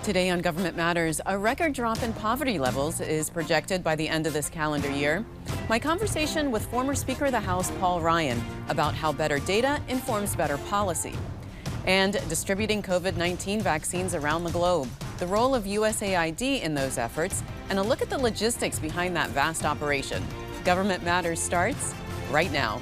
Today on Government Matters, a record drop in poverty levels is projected by the end of this calendar year. My conversation with former Speaker of the House, Paul Ryan, about how better data informs better policy. And distributing COVID-19 vaccines around the globe, the role of USAID in those efforts, and a look at the logistics behind that vast operation. Government Matters starts right now.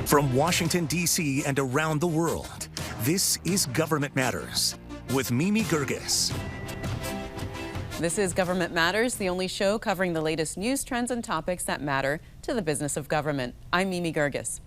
From Washington, D.C. and around the world, this is Government Matters with Mimi Geerges. This is Government Matters, the only show covering the latest news, trends, and topics that matter to the business of government. I'm Mimi Geerges.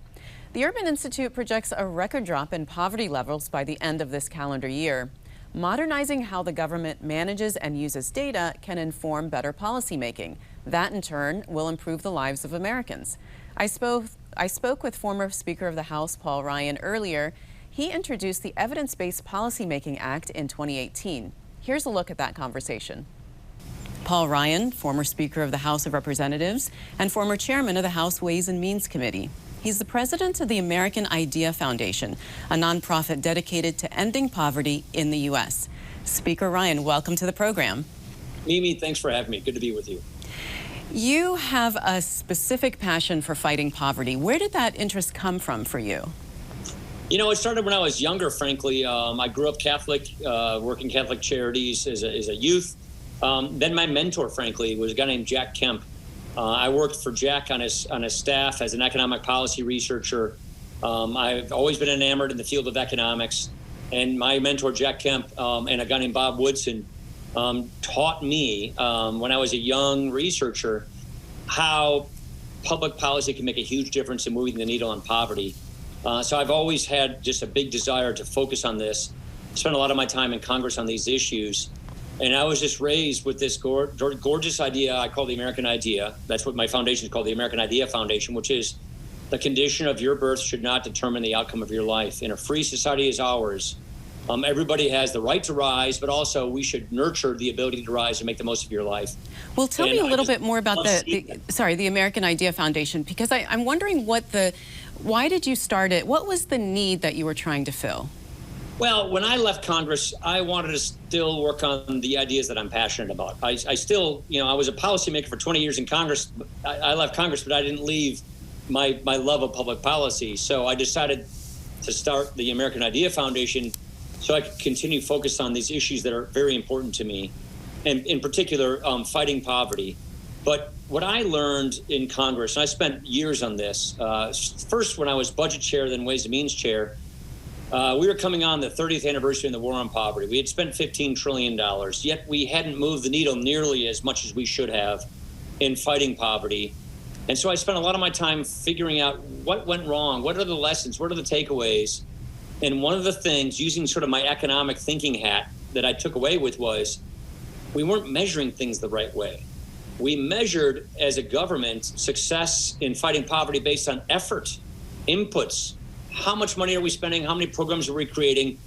The Urban Institute projects a record drop in poverty levels by the end of this calendar year. Modernizing how the government manages and uses data can inform better policymaking. That, in turn, will improve the lives of Americans. I spoke with former Speaker of the House, Paul Ryan, earlier. He introduced the Evidence-Based Policymaking Act in 2018. Here's a look at that conversation. Paul Ryan, former Speaker of the House of Representatives and former Chairman of the House Ways and Means Committee. He's the president of the American Idea Foundation, a nonprofit dedicated to ending poverty in the U.S. Speaker Ryan, welcome to the program. Mimi, thanks for having me. Good to be with you. You have a specific passion for fighting poverty. Where did that interest come from for you? You know, it started when I was younger, frankly. I grew up Catholic, working Catholic charities as a youth. Then my mentor, frankly, was a guy named Jack Kemp. I worked for Jack on his staff as an economic policy researcher. I've always been enamored in the field of economics. And my mentor, Jack Kemp, and a guy named Bob Woodson, taught me when I was a young researcher how public policy can make a huge difference in moving the needle on poverty. So I've always had just a big desire to focus on this, spend a lot of my time in Congress on these issues. And I was just raised with this gorgeous idea I call the American Idea. That's what my foundation is called, the American Idea Foundation, which is the condition of your birth should not determine the outcome of your life. In a free society as ours, everybody has the right to rise, but also we should nurture the ability to rise and make the most of your life. Well, tell me a little bit more about the American Idea Foundation, because I'm wondering why did you start it? What was the need that you were trying to fill? Well, when I left Congress, I wanted to still work on the ideas that I'm passionate about. I still, I was a policymaker for 20 years in Congress. I left Congress, but I didn't leave my love of public policy. So I decided to start the American Idea Foundation so I could continue focus on these issues that are very important to me, and in particular, fighting poverty. But what I learned in Congress, and I spent years on this, first when I was budget chair, then Ways and Means chair, we were coming on the 30th anniversary in the war on poverty. We had spent $15 trillion, yet we hadn't moved the needle nearly as much as we should have in fighting poverty. And so I spent a lot of my time figuring out what went wrong, what are the lessons, what are the takeaways. And one of the things, using sort of my economic thinking hat that I took away with, was we weren't measuring things the right way. We measured, as a government, success in fighting poverty based on effort, inputs. How much money are we spending? How many programs are we creating?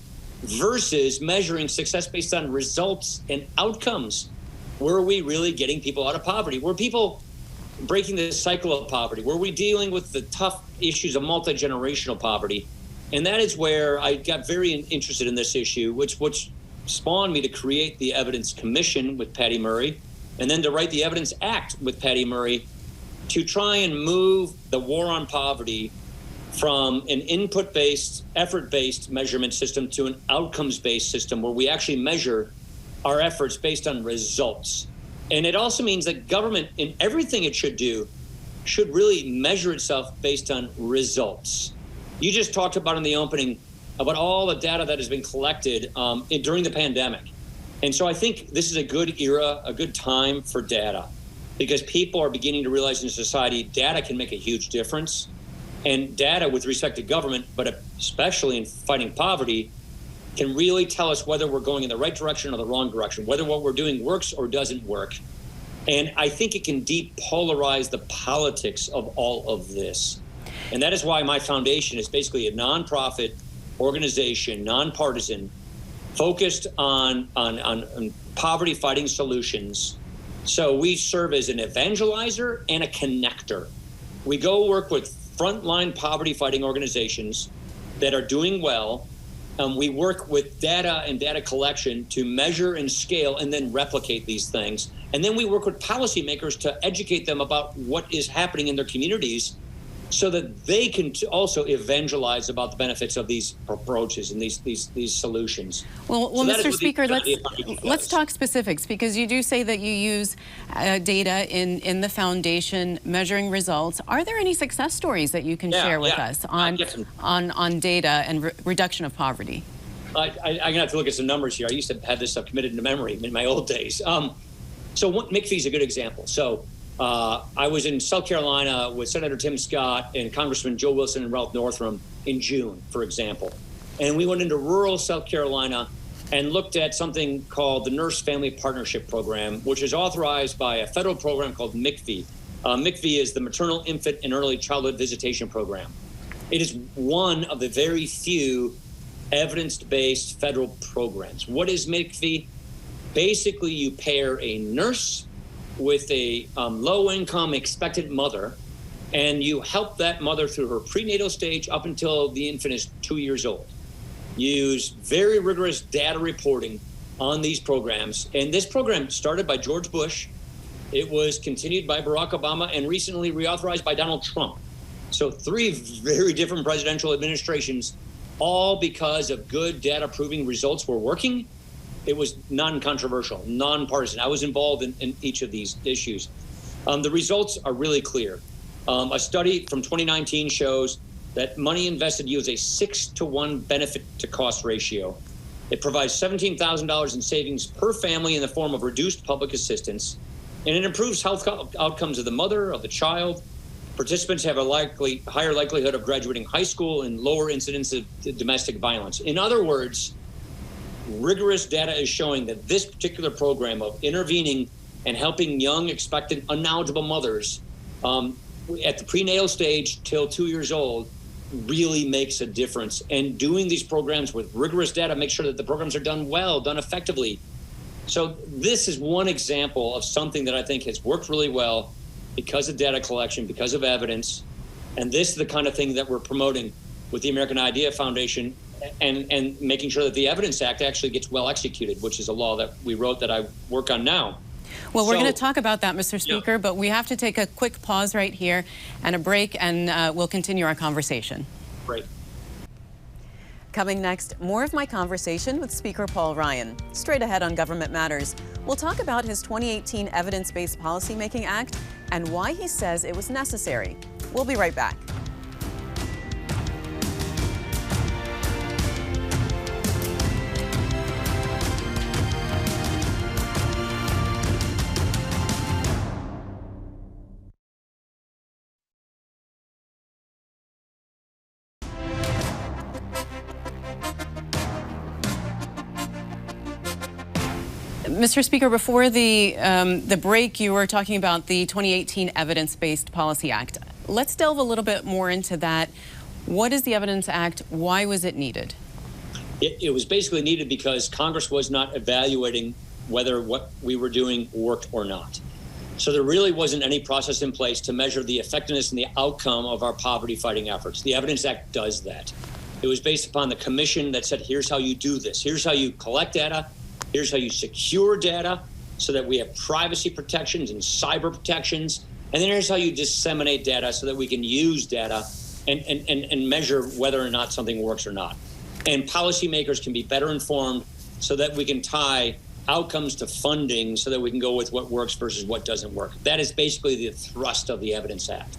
Versus measuring success based on results and outcomes. Were we really getting people out of poverty? Were people breaking the cycle of poverty? Were we dealing with the tough issues of multi-generational poverty? And that is where I got very interested in this issue, which spawned me to create the Evidence Commission with Patty Murray, and then to write the Evidence Act with Patty Murray to try and move the war on poverty from an input-based, effort-based measurement system to an outcomes-based system where we actually measure our efforts based on results. And it also means that government, in everything it should do, should really measure itself based on results. You just talked about in the opening about all the data that has been collected during the pandemic. And so I think this is a good era, a good time for data, because people are beginning to realize in society data can make a huge difference. And data with respect to government, but especially in fighting poverty, can really tell us whether we're going in the right direction or the wrong direction, whether what we're doing works or doesn't work. And I think it can depolarize the politics of all of this. And that is why my foundation is basically a nonprofit organization, nonpartisan, focused on poverty fighting solutions. So we serve as an evangelizer and a connector. We go work with frontline poverty fighting organizations that are doing well. We work with data and data collection to measure and scale and then replicate these things. And then we work with policymakers to educate them about what is happening in their communities so that they can also evangelize about the benefits of these approaches and these solutions. Well, So that is Mr. what Speaker, the let's talk specifics, because you do say that you use data in the foundation measuring results. Are there any success stories that you can share with us on data and reduction of poverty? I'm gonna have to look at some numbers here. I used to have this stuff committed to memory in my old days. So McPhee is a good example. So I was in South Carolina with Senator Tim Scott and Congressman Joe Wilson and Ralph Northam in June, for example. And we went into rural South Carolina and looked at something called the Nurse Family Partnership Program, which is authorized by a federal program called MCV. MCV is the Maternal, Infant, and Early Childhood Visitation Program. It is one of the very few evidence-based federal programs. What is MCV? Basically, you pair a nurse with a low-income expectant mother, and you help that mother through her prenatal stage up until the infant is 2 years old. You use very rigorous data reporting on these programs, and this program started by George Bush. It was continued by Barack Obama and recently reauthorized by Donald Trump. So 3 very different presidential administrations, all because of good data proving results were working. It was non-controversial, non-partisan. I was involved in each of these issues. The results are really clear. A study from 2019 shows that money invested yields a 6-to-1 benefit to cost ratio. It provides $17,000 in savings per family in the form of reduced public assistance, and it improves health outcomes of the mother, of the child. Participants have a higher likelihood of graduating high school and lower incidence of domestic violence. In other words, rigorous data is showing that this particular program of intervening and helping young, expectant, unknowledgeable mothers at the prenatal stage till 2 years old really makes a difference. And doing these programs with rigorous data makes sure that the programs are done well, done effectively. So this is one example of something that I think has worked really well because of data collection, because of evidence. And this is the kind of thing that we're promoting with the American Idea Foundation and making sure that the Evidence Act actually gets well executed, which is a law that we wrote that I work on now. Well, we're going to talk about that, Mr. Speaker, but we have to take a quick pause right here and a break, and we'll continue our conversation. Great. Coming next, more of my conversation with Speaker Paul Ryan. Straight ahead on Government Matters, we'll talk about his 2018 Evidence-Based Policymaking Act and why he says it was necessary. We'll be right back. Mr. Speaker, before the break, you were talking about the 2018 Evidence-Based Policy Act. Let's delve a little bit more into that. What is the Evidence Act? Why was it needed? It was basically needed because Congress was not evaluating whether what we were doing worked or not. So there really wasn't any process in place to measure the effectiveness and the outcome of our poverty fighting efforts. The Evidence Act does that. It was based upon the commission that said, here's how you do this. Here's how you collect data. Here's how you secure data so that we have privacy protections and cyber protections. And then here's how you disseminate data so that we can use data and measure whether or not something works or not. And policymakers can be better informed so that we can tie outcomes to funding so that we can go with what works versus what doesn't work. That is basically the thrust of the Evidence Act.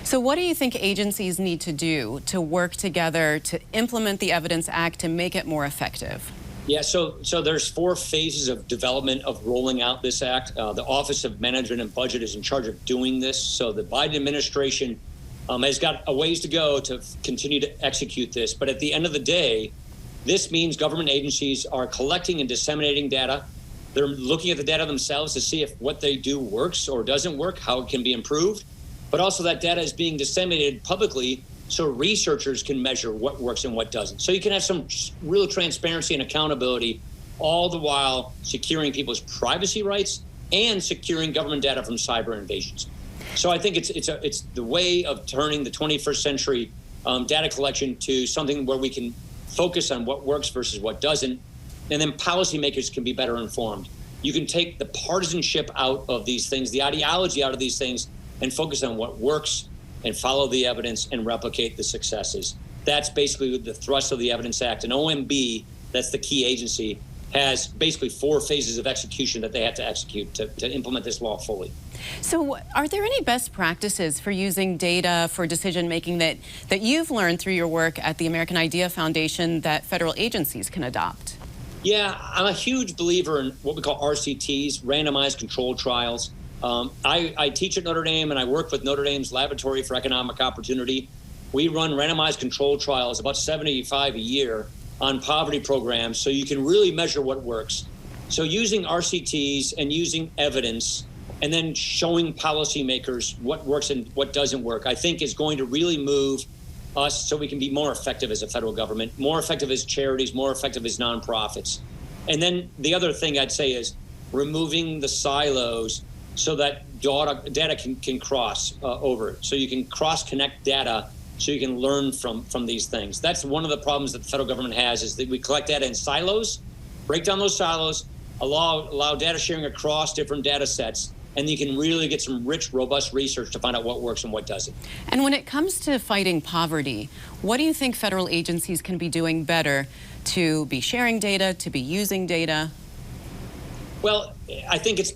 So what do you think agencies need to do to work together to implement the Evidence Act to make it more effective? Yeah, so there's 4 phases of development of rolling out this act. The Office of Management and Budget is in charge of doing this. So the Biden administration has got a ways to go to continue to execute this. But at the end of the day, this means government agencies are collecting and disseminating data. They're looking at the data themselves to see if what they do works or doesn't work, how it can be improved. But also that data is being disseminated publicly so researchers can measure what works and what doesn't. So you can have some real transparency and accountability, all the while securing people's privacy rights and securing government data from cyber invasions. So I think it's the way of turning the 21st century data collection to something where we can focus on what works versus what doesn't, and then policymakers can be better informed. You can take the partisanship out of these things, the ideology out of these things, and focus on what works and follow the evidence and replicate the successes. That's basically the thrust of the Evidence Act. And OMB, that's the key agency, has basically 4 phases of execution that they have to execute to implement this law fully. So are there any best practices for using data for decision making that you've learned through your work at the American Idea Foundation that federal agencies can adopt? Yeah, I'm a huge believer in what we call RCTs, randomized controlled trials. I teach at Notre Dame, and I work with Notre Dame's Laboratory for Economic Opportunity. We run randomized controlled trials, about 75 a year, on poverty programs, so you can really measure what works. So using RCTs and using evidence and then showing policymakers what works and what doesn't work, I think is going to really move us so we can be more effective as a federal government, more effective as charities, more effective as nonprofits. And then the other thing I'd say is removing the silos so that data can cross over. So you can cross-connect data so you can learn from these things. That's one of the problems that the federal government has, is that we collect data in silos, break down those silos, allow data sharing across different data sets, and you can really get some rich, robust research to find out what works and what doesn't. And when it comes to fighting poverty, what do you think federal agencies can be doing better to be sharing data, to be using data? Well, I think it's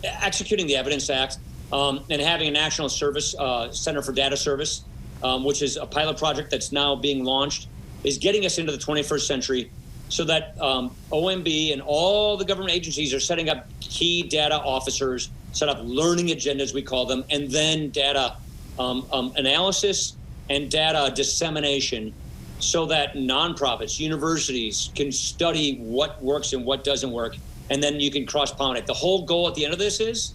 executing the Evidence Act and having a National Service Center for Data Service, which is a pilot project that's now being launched, is getting us into the 21st century so that OMB and all the government agencies are setting up key data officers, set up learning agendas, we call them, and then data analysis and data dissemination so that nonprofits, universities can study what works and what doesn't work, and then you can cross-pollinate. The whole goal at the end of this is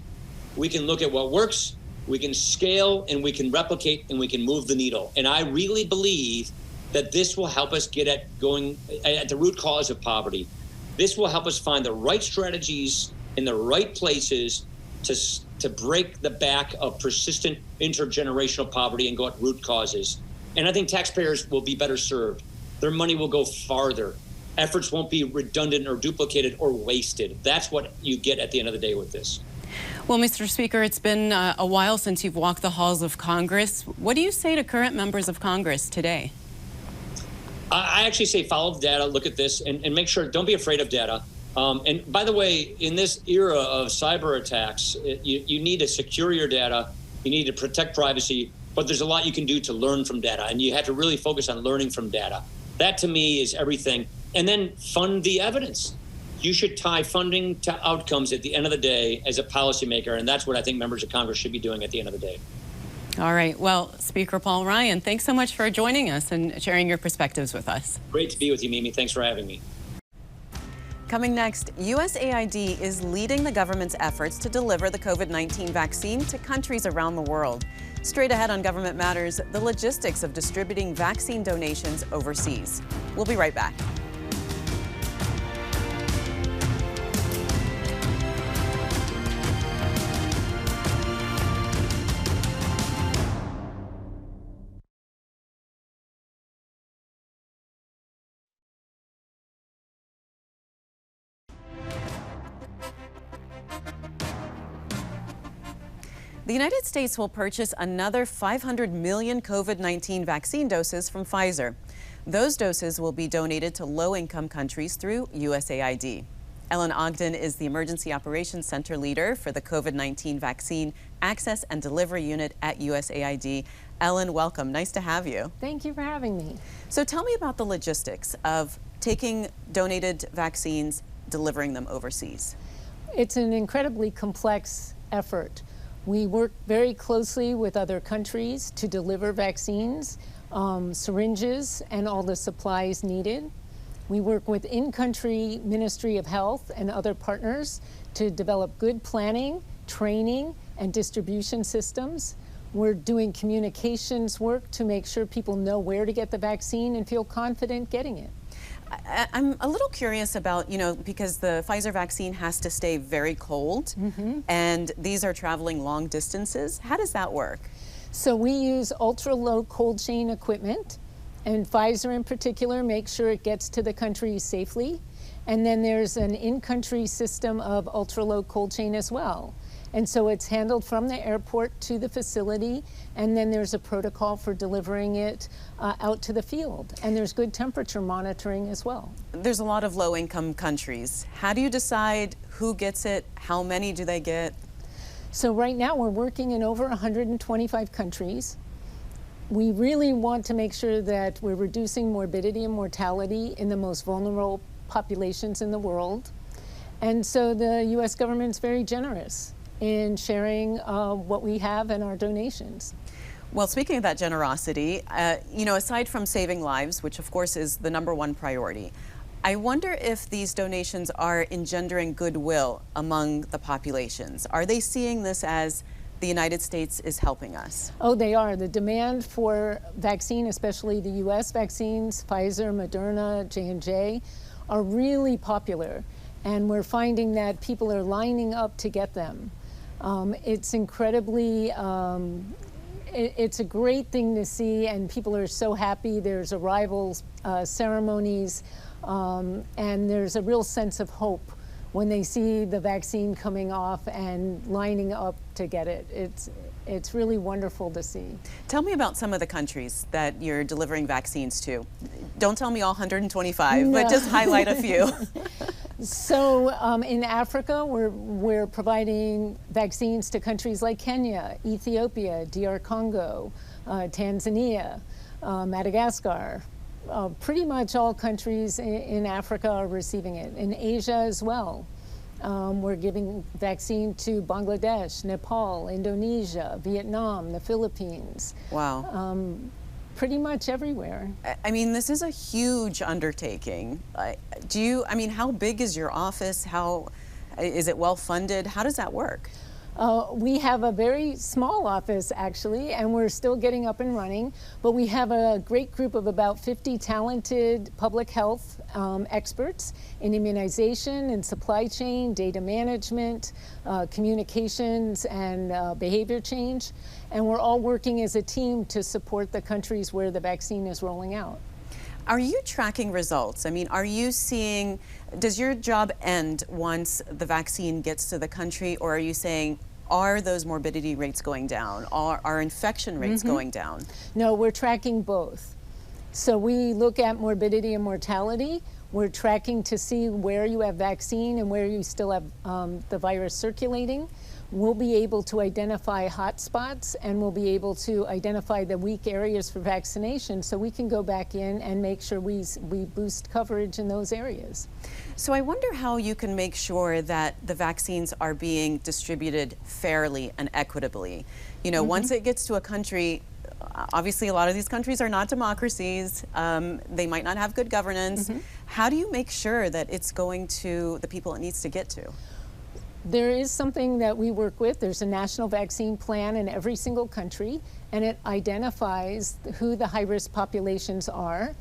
we can look at what works, we can scale, and we can replicate, and we can move the needle. And I really believe that this will help us get at going at the root cause of poverty. This will help us find the right strategies in the right places to break the back of persistent intergenerational poverty and go at root causes. And I think taxpayers will be better served. Their money will go farther. Efforts won't be redundant or duplicated or wasted. That's what you get at the end of the day with this. Well, Mr. Speaker, it's been a while since you've walked the halls of Congress. What do you say to current members of Congress today? I actually say follow the data, look at this, and make sure, don't be afraid of data. And by the way, in this era of cyber attacks, you need to secure your data, you need to protect privacy, but there's a lot you can do to learn from data, and you have to really focus on learning from data. That, to me, is everything. And then fund the evidence. You should tie funding to outcomes at the end of the day as a policymaker, and that's what I think members of Congress should be doing at the end of the day. All right. Well, Speaker Paul Ryan, thanks so much for joining us and sharing your perspectives with us. Great to be with you, Mimi. Thanks for having me. Coming next, USAID is leading the government's efforts to deliver the COVID-19 vaccine to countries around the world. Straight ahead on Government Matters, the logistics of distributing vaccine donations overseas. We'll be right back. The United States will purchase another 500 million COVID-19 vaccine doses from Pfizer. Those doses will be donated to low-income countries through USAID. Ellen Ogden is the Emergency Operations Center leader for the COVID-19 Vaccine Access and Delivery Unit at USAID. Ellen, welcome. Nice to have you. Thank you for having me. So tell me about the logistics of taking donated vaccines, delivering them overseas. It's an incredibly complex effort. We work very closely with other countries to deliver vaccines, syringes, and all the supplies needed. We work with in-country Ministry of Health and other partners to develop good planning, training, and distribution systems. We're doing communications work to make sure people know where to get the vaccine and feel confident getting it. I'm a little curious about, because the Pfizer vaccine has to stay very cold, and these are traveling long distances. How does that work? So we use ultra-low cold chain equipment, and Pfizer in particular makes sure it gets to the country safely. And then there's an in-country system of ultra-low cold chain as well. And so it's handled from the airport to the facility, and then there's a protocol for delivering it out to the field. And there's good temperature monitoring as well. There's a lot of low-income countries. How do you decide who gets it? How many do they get? So right now we're working in over 125 countries. We really want to make sure that we're reducing morbidity and mortality in the most vulnerable populations in the world. And so the U.S. government's very generous in sharing what we have and our donations. Well, speaking of that generosity, aside from saving lives, which of course is the #1 priority, I wonder if these donations are engendering goodwill among the populations. Are they seeing this as the United States is helping us? Oh, they are. The demand for vaccine, especially the U.S. vaccines, Pfizer, Moderna, J&J, are really popular. And we're finding that people are lining up to get them. It's incredibly, it's a great thing to see, and people are so happy. There's arrival ceremonies, and there's a real sense of hope when they see the vaccine coming off and lining up to get it. It's really wonderful to see. Tell me about some of the countries that you're delivering vaccines to. Don't tell me all 125, No. but just highlight a few. So in Africa, we're providing vaccines to countries like Kenya, Ethiopia, DR Congo, Tanzania, Madagascar. Pretty much all countries in Africa are receiving it. In Asia as well. We're giving vaccine to Bangladesh, Nepal, Indonesia, Vietnam, the Philippines. Wow. Pretty much everywhere. I mean, this is a huge undertaking. How big is your office? Is it well funded? How does that work? We have a very small office, actually, and we're still getting up and running, but we have a great group of about 50 talented public health experts in immunization and supply chain, data management, communications, and behavior change. And we're all working as a team to support the countries where the vaccine is rolling out. Are you tracking results? I mean, are you seeing, does your job end once the vaccine gets to the country, or are you saying, are those morbidity rates going down? Are infection rates going down? No, we're tracking both. So we look at morbidity and mortality. We're tracking to see where you have vaccine and where you still have the virus circulating. We'll be able to identify hotspots, and we'll be able to identify the weak areas for vaccination, so we can go back in and make sure we boost coverage in those areas. So I wonder how you can make sure that the vaccines are being distributed fairly and equitably. Once it gets to a country, obviously a lot of these countries are not democracies. They might not have good governance. How do you make sure that it's going to the people it needs to get to? There is something that we work with. There's a national vaccine plan in every single country, and it identifies who the high-risk populations are.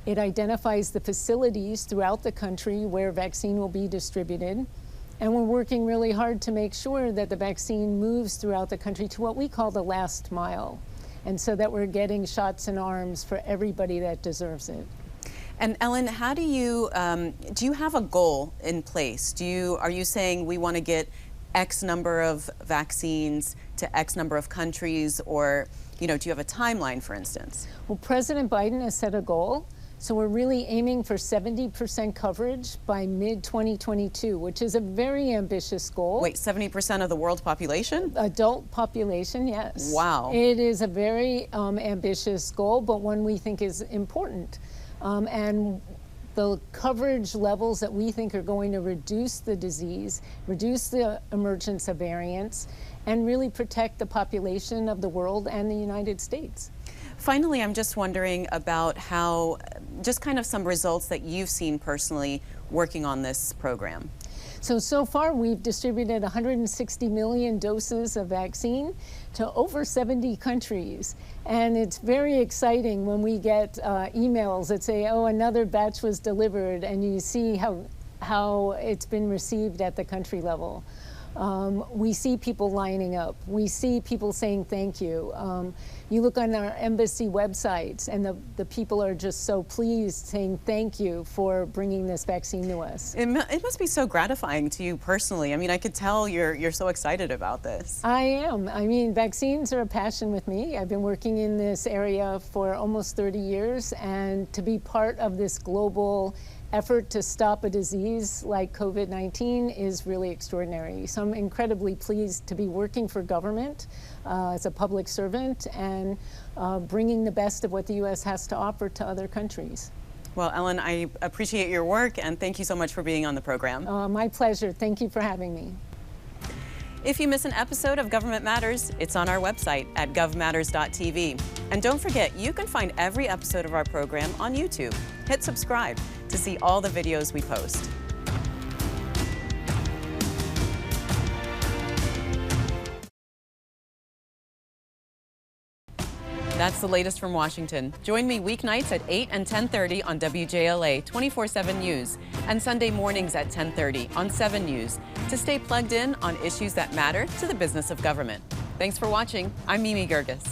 It identifies the facilities throughout the country where vaccine will be distributed. And we're working really hard to make sure that the vaccine moves throughout the country to what we call the last mile, and so that we're getting shots in arms for everybody that deserves it. And Ellen, how do you have a goal in place? Are you saying we want to get X number of vaccines to X number of countries, or do you have a timeline, for instance? Well, President Biden has set a goal. So we're really aiming for 70% coverage by mid-2022, which is a very ambitious goal. Wait, 70% of the world population? Adult population, yes. Wow. It is a very ambitious goal, but one we think is important. And the coverage levels that we think are going to reduce the disease, reduce the emergence of variants, and really protect the population of the world and the United States. Finally, I'm just wondering about how, just kind of some results that you've seen personally working on this program. So far we've distributed 160 million doses of vaccine to over 70 countries. And it's very exciting when we get emails that say, oh, another batch was delivered, and you see how it's been received at the country level. We see people lining up. We see people saying thank you. You look on our embassy websites, and the people are just so pleased, saying thank you for bringing this vaccine to us. It must be so gratifying to you personally. I mean, I could tell you're so excited about this. I am. I mean, vaccines are a passion with me. I've been working in this area for almost 30 years, and to be part of this global effort to stop a disease like COVID-19 is really extraordinary. So I'm incredibly pleased to be working for government as a public servant and bringing the best of what the U.S. has to offer to other countries. Well, Ellen, I appreciate your work, and thank you so much for being on the program. My pleasure. Thank you for having me. If you miss an episode of Government Matters, it's on our website at govmatters.tv. And don't forget, you can find every episode of our program on YouTube. Hit subscribe to see all the videos we post. That's the latest from Washington. Join me weeknights at 8 and 10:30 on WJLA 24/7 News and Sunday mornings at 10:30 on 7 News to stay plugged in on issues that matter to the business of government. Thanks for watching. I'm Mimi Geerges.